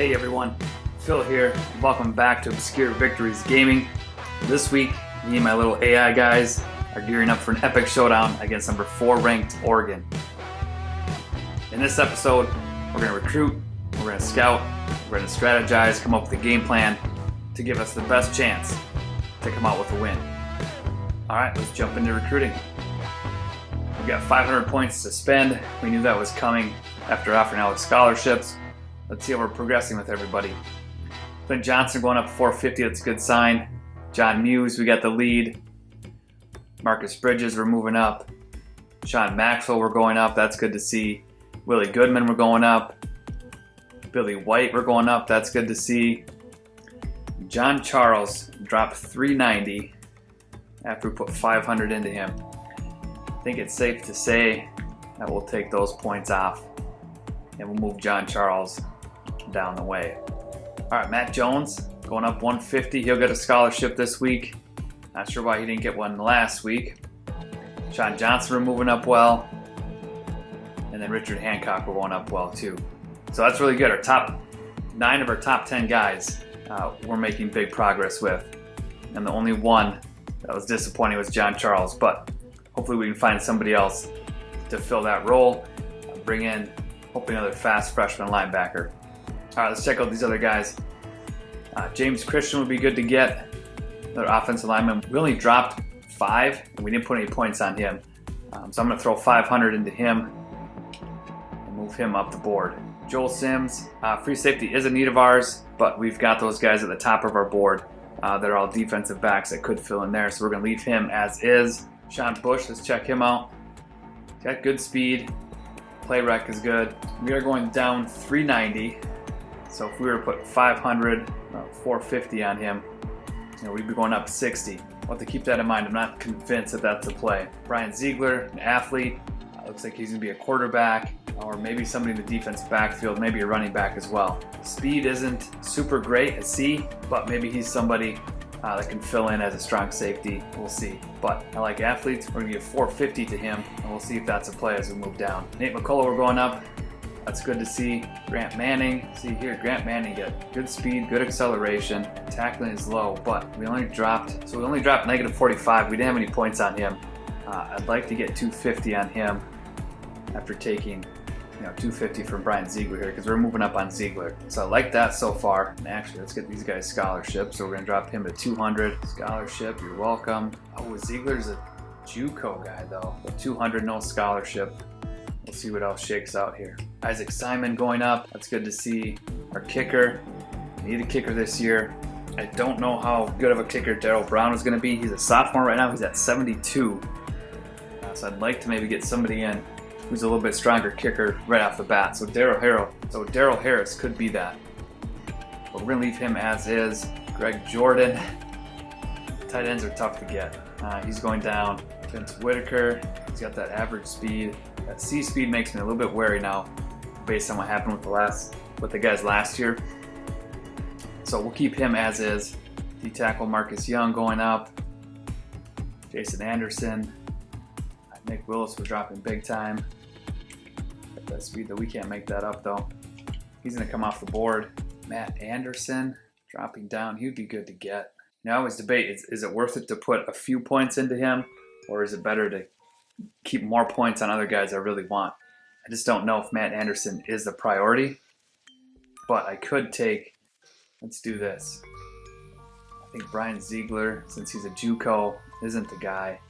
Hey everyone, Phil here. Welcome back to Obscure Victories Gaming. This week, me and my little AI guys are gearing up for an epic showdown against number 4 ranked Oregon. In this episode, we're going to recruit, we're going to scout, we're going to strategize, come up with a game plan to give us the best chance to come out with a win. Alright, let's jump into recruiting. We've got 500 points to spend. We knew that was coming after offering out scholarships. Let's see how we're progressing with everybody. Clint Johnson going up 450, that's a good sign. John Muse, we got the lead. Marcus Bridges, we're moving up. Sean Maxwell, we're going up, that's good to see. Willie Goodman, we're going up. Billy White, we're going up, that's good to see. John Charles dropped 390 after we put 500 into him. I think it's safe to say that we'll take those points off and we'll move John Charles down the way. Alright, Matt Jones going up 150. He'll get a scholarship this week. Not sure why he didn't get one last week. Sean Johnson, we're moving up well. And then Richard Hancock, we're going up well too. So that's really good. Our top 9 of our top 10 guys we're making big progress with. And the only one that was disappointing was John Charles. But hopefully we can find somebody else to fill that role. Bring in hopefully another fast freshman linebacker. Alright, let's check out these other guys. James Christian would be good to get. Another offensive lineman. We only dropped 5 and we didn't put any points on him. So I'm going to throw 500 into him and move him up the board. Joel Sims, free safety is a need of ours, but we've got those guys at the top of our board that are all defensive backs that could fill in there. So we're going to leave him as is. Sean Bush, let's check him out. He's got good speed. Play rec is good. We are going down 390. So if we were to put 500, 450 on him, we'd be going up 60. We'll have to keep that in mind. I'm not convinced that that's a play. Brian Ziegler, an athlete. Looks like he's going to be a quarterback or maybe somebody in the defensive backfield, maybe a running back as well. Speed isn't super great at C, but maybe he's somebody that can fill in as a strong safety. We'll see. But I like athletes. We're going to give 450 to him, and we'll see if that's a play as we move down. Nate McCullough, we're going up. That's good to see. Grant Manning. See here, Grant Manning got good speed, good acceleration. Tackling is low, but we only dropped negative 45. We didn't have any points on him. I'd like to get 250 on him after taking 250 from Brian Ziegler here because we're moving up on Ziegler. So I like that so far. And actually, let's get these guys scholarships. So we're going to drop him to 200. Scholarship, you're welcome. Oh, Ziegler's a JUCO guy though. 200, no scholarship. We'll see what else shakes out here. Isaac Simon going up. That's good to see. Our kicker. We need a kicker this year. I don't know how good of a kicker Darryl Brown is going to be. He's a sophomore right now. He's at 72. So I'd like to maybe get somebody in who's a little bit stronger kicker right off the bat. So Darryl Harris could be that. But we're going to leave him as is. Greg Jordan. Tight ends are tough to get. He's going down. Vince Whitaker. He's got that average speed. That C speed makes me a little bit wary now based on what happened with the guys last year. So we'll keep him as is. D-tackle Marcus Young going up. Jason Anderson. Nick Willis was dropping big time. Got that speed that we can't make that up though. He's going to come off the board. Matt Anderson dropping down. He would be good to get. Now I always debate, is it worth it to put a few points into him or is it better to keep more points on other guys I really want? I just don't know if Matt Anderson is the priority. But I could take, let's do this. I think Brian Ziegler, since he's a JUCO, isn't the guy.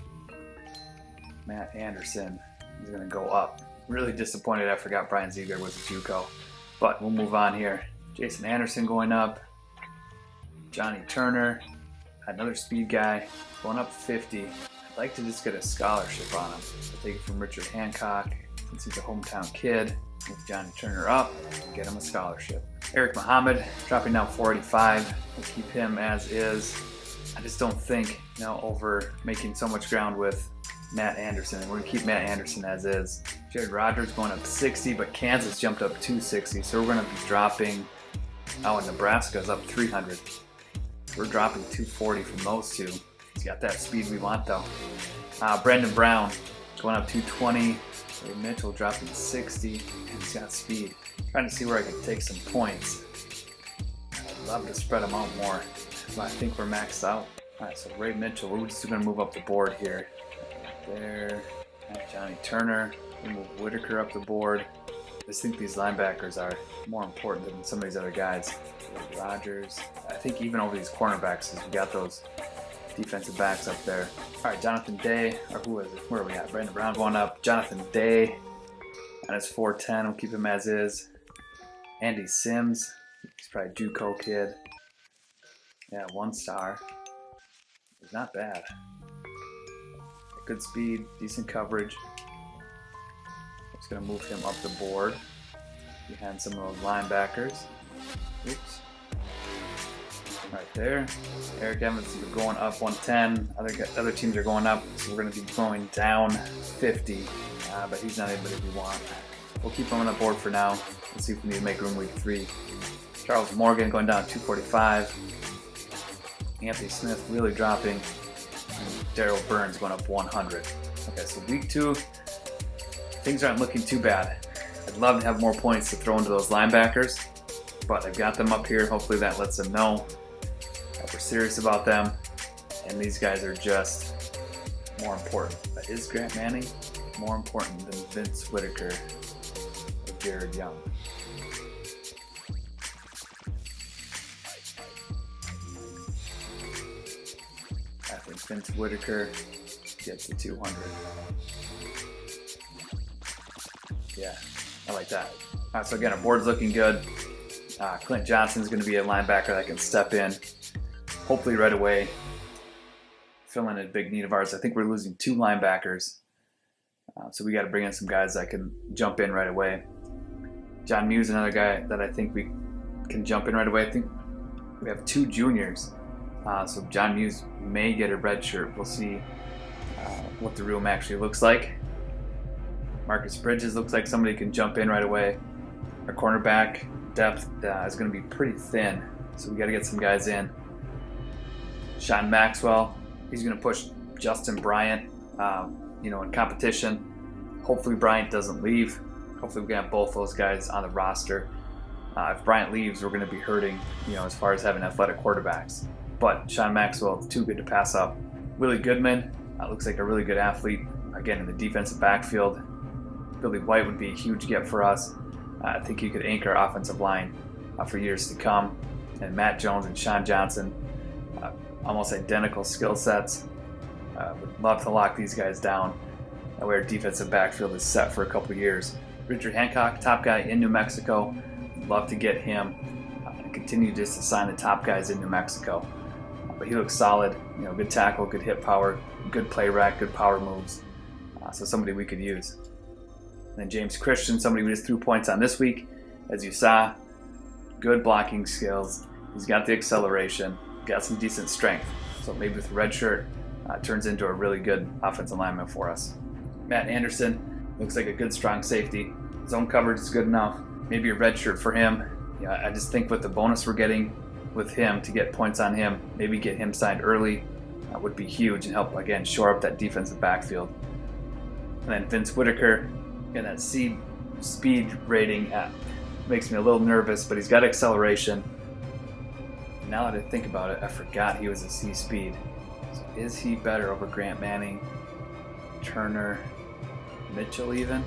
Matt Anderson is going to go up. Really disappointed I forgot Brian Ziegler was a JUCO. But we'll move on here. Jason Anderson going up. Johnny Turner, another speed guy, going up 50. I'd like to just get a scholarship on him. I'll take it from Richard Hancock, since he's a hometown kid. Move Johnny Turner up and get him a scholarship. Eric Muhammad dropping down 485. We'll keep him as is. I just don't think, over making so much ground with Matt Anderson. We're going to keep Matt Anderson as is. Jared Rogers going up 60, but Kansas jumped up 260, so we're going to be dropping. And Nebraska's up 300. We're dropping 240 from those two. He's got that speed we want though. Brendan Brown going up 220. Ray Mitchell dropping 60. And he's got speed. Trying to see where I can take some points. love to spread them out more, but I think we're maxed out. All right, so Ray Mitchell, we're just going to move up the board here. There, Johnny Turner, we move Whitaker up the board. I just think these linebackers are more important than some of these other guys. Rogers, I think even over these cornerbacks, as we got those defensive backs up there. All right, Jonathan Day, or who is it? Where are we at? Brandon Brown going up. Jonathan Day, and it's 410. We'll keep him as is. Andy Sims, he's probably JUCO kid. Yeah, 1 star. He's not bad. Good speed, decent coverage. Just gonna move him up the board behind some of those linebackers. Oops. Right there. Eric Evans is going up 110. Other teams are going up, so we're going to be going down 50. But he's not anybody we want. We'll keep him on the board for now. Let's see if we need to make room week 3. Charles Morgan going down 245. Anthony Smith really dropping. And Daryl Burns going up 100. Okay, so week 2, things aren't looking too bad. I'd love to have more points to throw into those linebackers, but I've got them up here. Hopefully that lets them know that we're serious about them, and these guys are just more important. But is Grant Manning more important than Vince Whitaker or Jared Young? I think Vince Whitaker gets the 200. Yeah, I like that. All right, so again, our board's looking good. Clint Johnson's going to be a linebacker that can step in, hopefully right away, fill in a big need of ours. I think we're losing 2 linebackers, so we got to bring in some guys that can jump in right away. John Muse, another guy that I think we can jump in right away. I think we have 2 juniors, so John Muse may get a red shirt. We'll see what the room actually looks like. Marcus Bridges looks like somebody can jump in right away. Our cornerback depth is going to be pretty thin, so we got to get some guys in. Sean Maxwell, he's going to push Justin Bryant, in competition. Hopefully Bryant doesn't leave. Hopefully we can have both those guys on the roster. If Bryant leaves, we're going to be hurting, as far as having athletic quarterbacks. But Sean Maxwell is too good to pass up. Willie Goodman looks like a really good athlete. Again, in the defensive backfield. Billy White would be a huge get for us. I think he could anchor our offensive line for years to come. And Matt Jones and Sean Johnson, almost identical skill sets. Would love to lock these guys down. That way our defensive backfield is set for a couple years. Richard Hancock, top guy in New Mexico. Love to get him and continue just to sign the top guys in New Mexico. But he looks solid. Good tackle, good hit power, good play rack, good power moves. So somebody we could use. And then James Christian, somebody we just threw points on this week. As you saw, good blocking skills. He's got the acceleration, got some decent strength. So maybe with a red shirt, turns into a really good offensive lineman for us. Matt Anderson looks like a good strong safety. Zone coverage is good enough. Maybe a red shirt for him. I just think with the bonus we're getting with him to get points on him, maybe get him signed early, would be huge and help, again, shore up that defensive backfield. And then Vince Whitaker, and that speed rating makes me a little nervous, but he's got acceleration. Now that I think about it, I forgot he was a C speed. So is he better over Grant Manning, Turner, Mitchell even?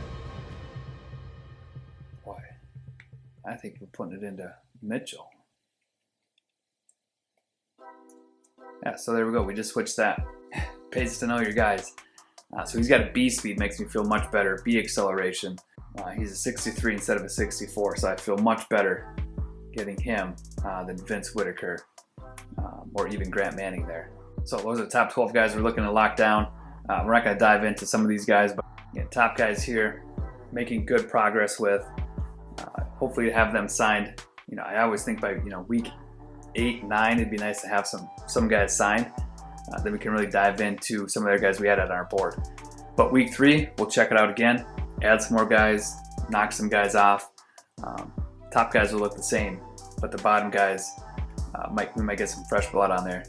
Boy, I think we're putting it into Mitchell. Yeah, so there we go. We just switched that. Pays to know your guys. So he's got a B speed, makes me feel much better. B acceleration. He's a 63 instead of a 64, so I feel much better getting him than Vince Whitaker or even Grant Manning there. So those are the top 12 guys we're looking to lock down. We're not going to dive into some of these guys, but top guys here, making good progress with. Hopefully to have them signed. I always think by week 8, 9, it'd be nice to have some guys signed. Then we can really dive into some of the other guys we had on our board. But week 3, we'll check it out again, add some more guys, knock some guys off. Top guys will look the same, but the bottom guys, we might get some fresh blood on there.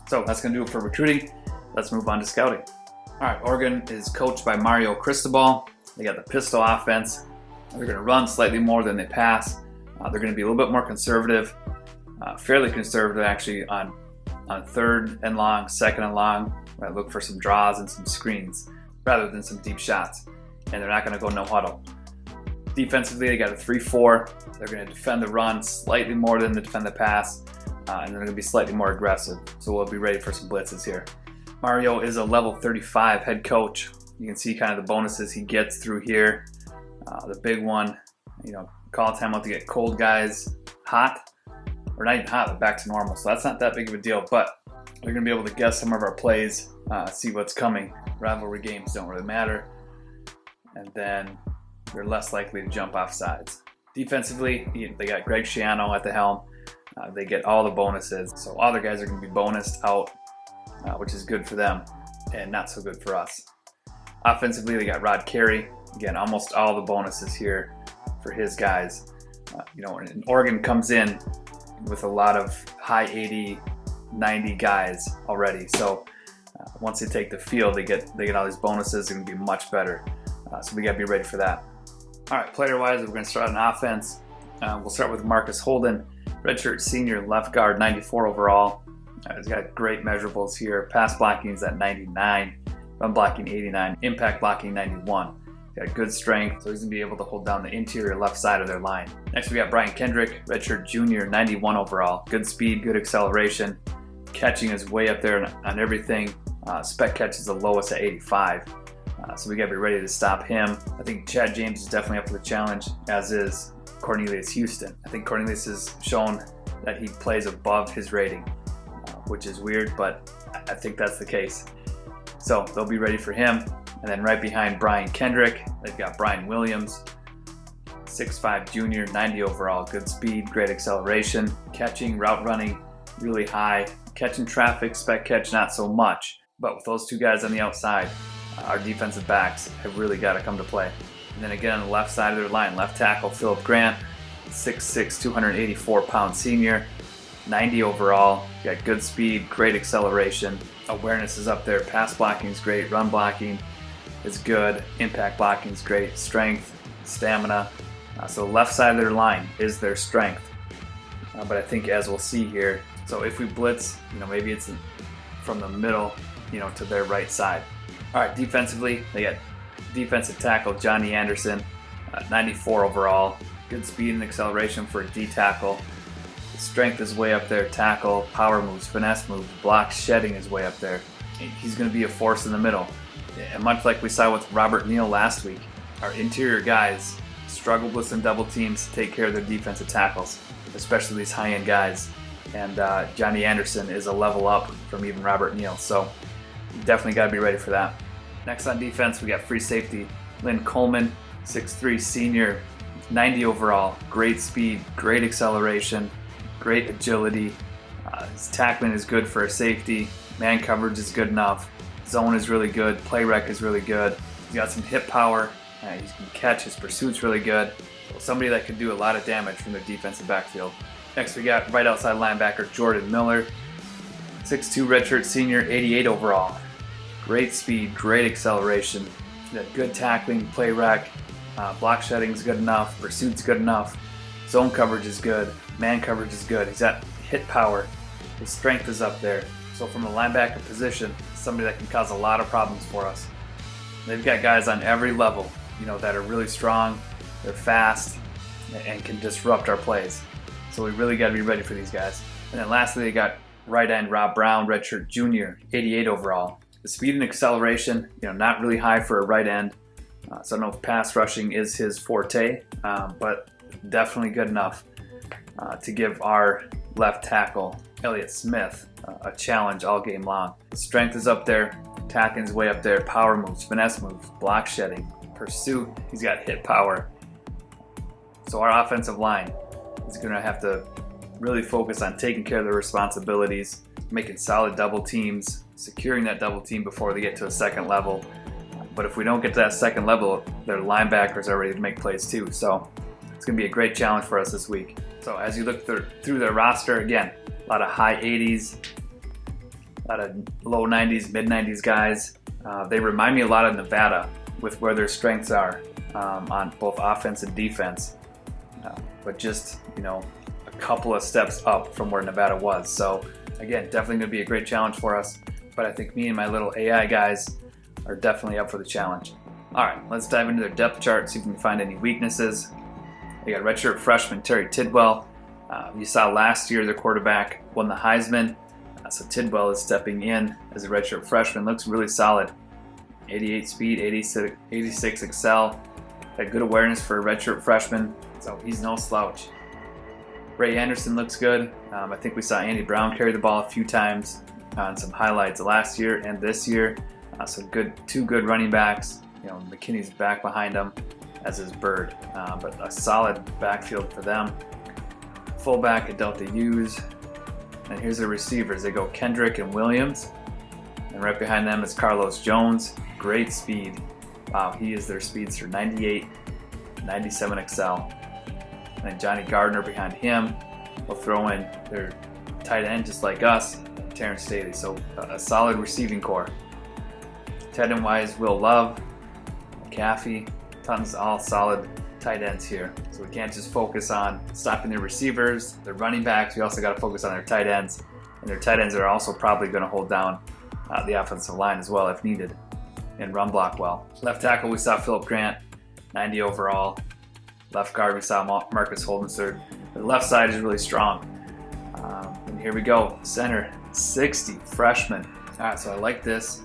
So that's going to do it for recruiting. Let's move on to scouting. All right, Oregon is coached by Mario Cristobal. They got the pistol offense. They're going to run slightly more than they pass. They're going to be a little bit more conservative. Fairly conservative actually on third and long, second and long. I look for some draws and some screens rather than some deep shots. And they're not going to go no huddle. Defensively, they got a 3-4. They're going to defend the run slightly more than they defend the pass, and they're going to be slightly more aggressive. So we'll be ready for some blitzes here. Mario is a level 35 head coach. You can see kind of the bonuses he gets through here. The big one, call time out to get cold guys hot, or not even hot, but back to normal. So that's not that big of a deal, but they're going to be able to guess some of our plays, see what's coming. Rivalry games don't really matter. And then they're less likely to jump off sides. Defensively, they got Greg Schiano at the helm. They get all the bonuses. So all their guys are going to be bonused out, which is good for them and not so good for us. Offensively, they got Rod Carey. Again, almost all the bonuses here for his guys. And Oregon comes in with a lot of high 80, 90 guys already. So once they take the field, they get all these bonuses. They're going to be much better. So we got to be ready for that. All right, player-wise, we're going to start on offense. We'll start with Marcus Holden, redshirt senior, left guard, 94 overall. He's got great measurables here. Pass blocking is at 99, run blocking 89, impact blocking 91. He's got good strength, so he's going to be able to hold down the interior left side of their line. Next, we got Brian Kendrick, redshirt junior, 91 overall. Good speed, good acceleration. Catching is way up there on everything. Spec catch is the lowest at 85. So we got to be ready to stop him. I think Chad James is definitely up for the challenge, as is Cornelius Houston. I think Cornelius has shown that he plays above his rating, which is weird, but I think that's the case. So they'll be ready for him. And then right behind Brian Kendrick, they've got Brian Williams, 6'5 junior, 90 overall. Good speed, great acceleration, catching, route running, really high. Catching traffic, spec catch, not so much. But with those two guys on the outside, our defensive backs have really got to come to play. And then again, on the left side of their line, left tackle Philip Grant, 6'6", 284-pound senior, 90 overall. Got good speed, great acceleration. Awareness is up there. Pass blocking is great. Run blocking is good. Impact blocking is great. Strength, stamina. So the left side of their line is their strength. But I think, as we'll see here, so if we blitz, maybe it's from the middle, to their right side. All right, defensively, they got defensive tackle Johnny Anderson, 94 overall. Good speed and acceleration for a D tackle. Strength is way up there. Tackle, power moves, finesse moves, block shedding is way up there. He's going to be a force in the middle. And much like we saw with Robert Neal last week, our interior guys struggled with some double teams to take care of their defensive tackles, especially these high-end guys. And Johnny Anderson is a level up from even Robert Neal. So definitely got to be ready for that. Next on defense, we got free safety Lynn Coleman, 6'3 senior, 90 overall. Great speed, great acceleration, great agility. His tackling is good for a safety. Man coverage is good enough. Zone is really good. Play rec is really good. He's got some hip power. He can catch. His pursuit's really good. So somebody that can do a lot of damage from the defensive backfield. Next, we got right outside linebacker Jordan Miller, 6'2 redshirt senior, 88 overall. Great speed, great acceleration. He's got good tackling, play rec. Block shedding is good enough. Pursuit's good enough. Zone coverage is good. Man coverage is good. He's got hit power. His strength is up there. So from a linebacker position, somebody that can cause a lot of problems for us. They've got guys on every level, that are really strong. They're fast and can disrupt our plays. So we really got to be ready for these guys. And then lastly, they got right end Rob Brown, redshirt junior, 88 overall. The speed and acceleration, not really high for a right end. So I don't know if pass rushing is his forte, but definitely good enough to give our left tackle, Elliott Smith, a challenge all game long. Strength is up there, tackling's way up there, power moves, finesse moves, block shedding, pursuit, he's got hit power. So our offensive line is going to have to really focus on taking care of their responsibilities, making solid double teams, securing that double team before they get to a second level. But if we don't get to that second level, their linebackers are ready to make plays too. So it's going to be a great challenge for us this week. So as you look through their roster, again, a lot of high 80s, a lot of low 90s, mid 90s guys. They remind me a lot of Nevada with where their strengths are on both offense and defense. But just, a a couple of steps up from where Nevada was. So again, definitely going to be a great challenge for us. But I think me and my little AI guys are definitely up for the challenge. All right, let's dive into their depth chart, see if we can find any weaknesses. They got redshirt freshman Terry Tidwell. You saw last year their quarterback won the Heisman. So Tidwell is stepping in as a redshirt freshman. Looks really solid. 88 speed, 86 excel. Got good awareness for a redshirt freshman, so he's no slouch. Ray Anderson looks good. I think we saw Andy Brown carry the ball a few times on some highlights last year and this year. So two good running backs. McKinney's back behind him, as is Bird. But a solid backfield for them. Fullback, Adelta Hughes. And here's their receivers. They go Kendrick and Williams. And right behind them is Carlos Jones. Great speed. Wow, he is their speedster. 98, 97 excel. And then Johnny Gardner behind him. We'll throw in their tight end, just like us, Terrence Staley. So a solid receiving core. Tight end wise, Will Love, McAfee, tons all solid tight ends here. So we can't just focus on stopping their receivers, their running backs. We also got to focus on their tight ends. And their tight ends are also probably going to hold down the offensive line as well if needed and run block well. Left tackle, we saw Philip Grant, 90 overall. Left guard, we saw Marcus Holdenser. The left side is really strong. And here we go, center, 60, freshman. All right, so I like this.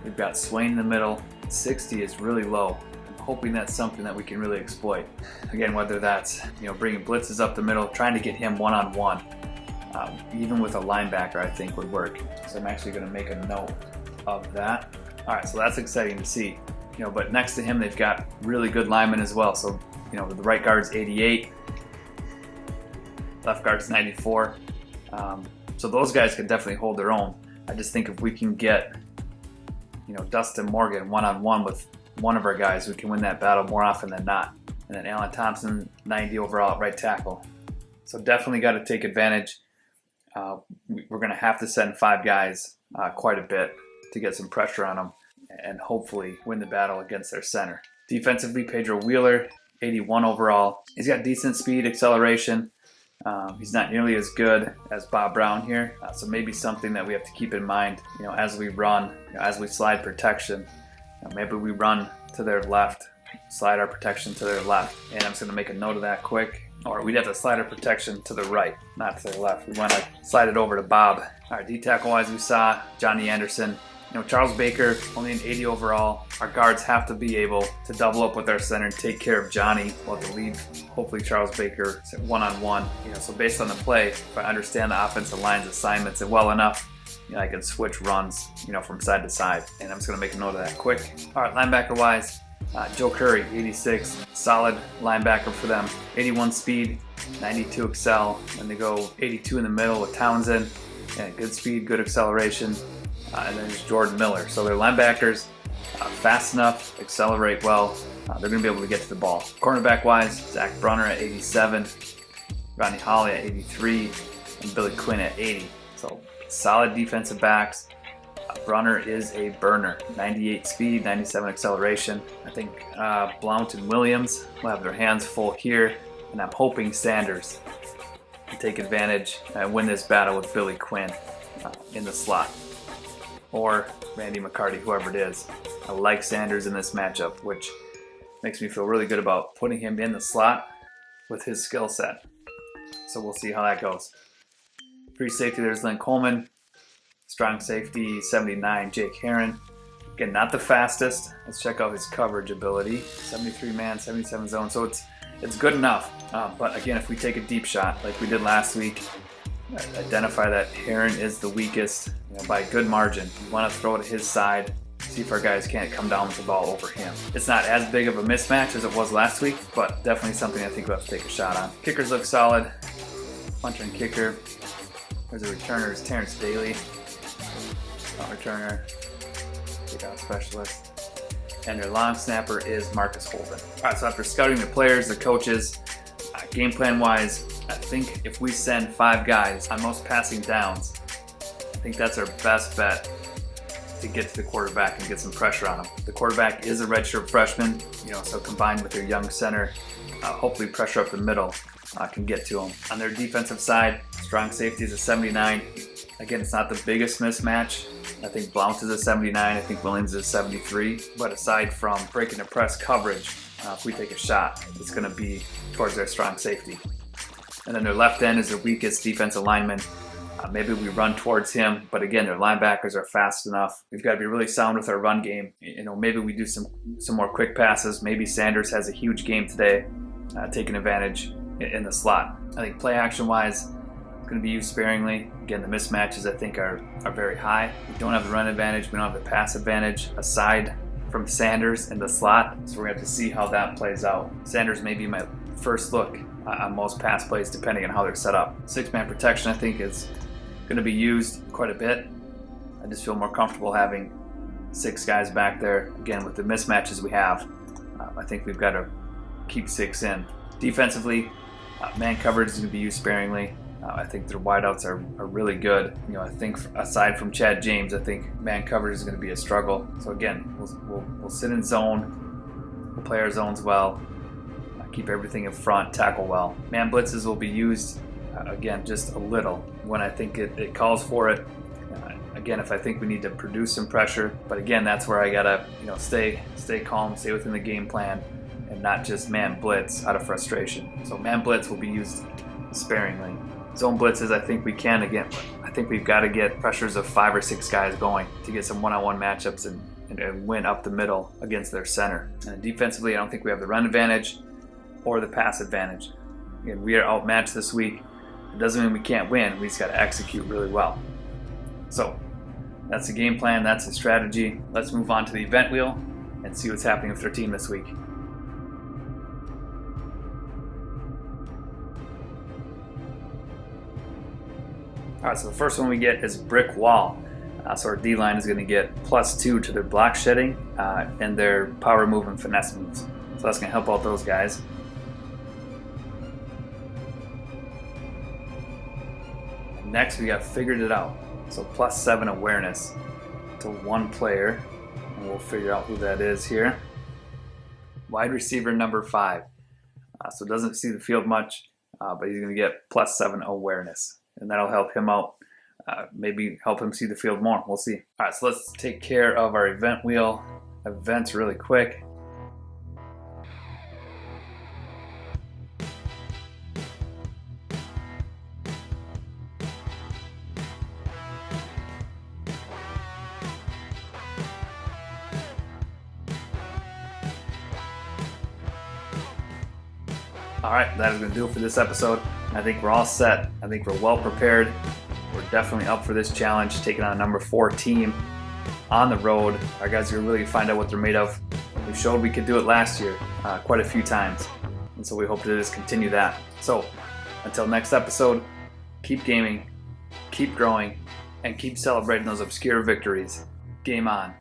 We've got Swain in the middle. 60 is really low. I'm hoping that's something that we can really exploit. Again, whether that's bringing blitzes up the middle, trying to get him one-on-one, even with a linebacker, I think would work. So I'm actually going to make a note of that. All right, so that's exciting to see. But next to him, they've got really good linemen as well. So the right guard's 88, left guard's 94. So those guys can definitely hold their own. I just think if we can get Dustin Morgan one-on-one with one of our guys, we can win that battle more often than not. And then Alan Thompson, 90 overall at right tackle. So definitely got to take advantage. We're going to have to send 5 guys quite a bit to get some pressure on them and hopefully win the battle against their center. Defensively, Pedro Wheeler, 81 overall. He's got decent speed, acceleration. He's not nearly as good as Bob Brown here, so maybe something that we have to keep in mind, as we run, as we slide protection. Maybe we run to their left, slide our protection to their left, and I'm just going to make a note of that quick. Or we'd have to slide our protection to the right, not to the left. We want to slide it over to Bob. All right, D-tackle wise, we saw Johnny Anderson. Charles Baker, only an 80 overall. Our guards have to be able to double up with our center and take care of Johnny while to leave, hopefully, Charles Baker one-on-one. So based on the play, if I understand the offensive line's assignments well enough, I can switch runs, from side to side. And I'm just going to make a note of that quick. All right, linebacker-wise, Joe Curry, 86, solid linebacker for them. 81 speed, 92 excel, and they go 82 in the middle with Townsend. And good speed, good acceleration. And then there's Jordan Miller. So their linebackers, fast enough, accelerate well. They're going to be able to get to the ball. Cornerback-wise, Zach Brunner at 87, Rodney Hawley at 83, and Billy Quinn at 80. So solid defensive backs. Brunner is a burner. 98 speed, 97 acceleration. I think Blount and Williams will have their hands full here, and I'm hoping Sanders can take advantage and win this battle with Billy Quinn in the slot. Or Randy McCarty, whoever it is. I like Sanders in this matchup, which makes me feel really good about putting him in the slot with his skill set. So we'll see how that goes. Free safety, there's Lynn Coleman. Strong safety, 79, Jake Herron. Again, not the fastest. Let's check out his coverage ability. 73 man, 77 zone. So it's good enough. But again, if we take a deep shot like we did last week, identify that Herron is the weakest by a good margin. We want to throw it to his side, see if our guys can't come down with the ball over him. It's not as big of a mismatch as it was last week, but definitely something I think we'll have to take a shot on. Kickers look solid. Punter and kicker. There's a returner, it's Terrence Daly. Returner, kickout specialist. And their long snapper is Marcus Holden. All right, so after scouting the players, the coaches, game plan wise, I think if we send 5 guys on most passing downs, I think that's our best bet to get to the quarterback and get some pressure on him. The quarterback is a redshirt freshman, so combined with their young center, hopefully pressure up the middle can get to them. On their defensive side, strong safety is a 79. Again, it's not the biggest mismatch. I think Blount is a 79, I think Williams is a 73. But aside from breaking the press coverage, if we take a shot, it's going to be towards their strong safety. And then their left end is their weakest defensive lineman. Maybe we run towards him, but again, their linebackers are fast enough. We've got to be really sound with our run game. Maybe we do some more quick passes. Maybe Sanders has a huge game today, taking advantage in the slot. I think play action wise, it's going to be used sparingly. Again, the mismatches I think are very high. We don't have the run advantage. We don't have the pass advantage aside from Sanders in the slot. So we're going to have to see how that plays out. Sanders may be my first look on most pass plays depending on how they're set up. Six-man protection I think is going to be used quite a bit. I just feel more comfortable having 6 guys back there. Again, with the mismatches we have, I think we've got to keep 6 in. Defensively, man coverage is going to be used sparingly. I think their wideouts are really good. I think aside from Chad James, I think man coverage is going to be a struggle. So again, we'll sit in zone, we'll play our zones well, keep everything in front, tackle well. Man blitzes will be used, again, just a little when I think it calls for it. Again, if I think we need to produce some pressure, but again, that's where I gotta stay calm, stay within the game plan, and not just man blitz out of frustration. So man blitz will be used sparingly. Zone blitzes, I think we can again. I think we've got to get pressures of 5 or 6 guys going to get some one-on-one matchups and win up the middle against their center. And defensively, I don't think we have the run advantage or the pass advantage. Again, we are outmatched this week. It doesn't mean we can't win. We just got to execute really well. So that's the game plan. That's the strategy. Let's move on to the event wheel and see what's happening with our team this week. All right, so the first one we get is brick wall. So our D-line is going to get +2 to their block shedding and their power move and finesse moves. So that's going to help out those guys. Next, we got figured it out. So +7 awareness to 1 player, and we'll figure out who that is here. Wide receiver number 5. So doesn't see the field much, but he's going to get +7 awareness. And that'll help him out, maybe help him see the field more. We'll see. All right, so let's take care of our event wheel events really quick. All right, that is going to do it for this episode. I think we're all set. I think we're well prepared. We're definitely up for this challenge, taking on a number 4 team on the road. Our guys are really going to find out what they're made of. We showed we could do it last year quite a few times, and so we hope to just continue that. So until next episode, keep gaming, keep growing, and keep celebrating those obscure victories. Game on.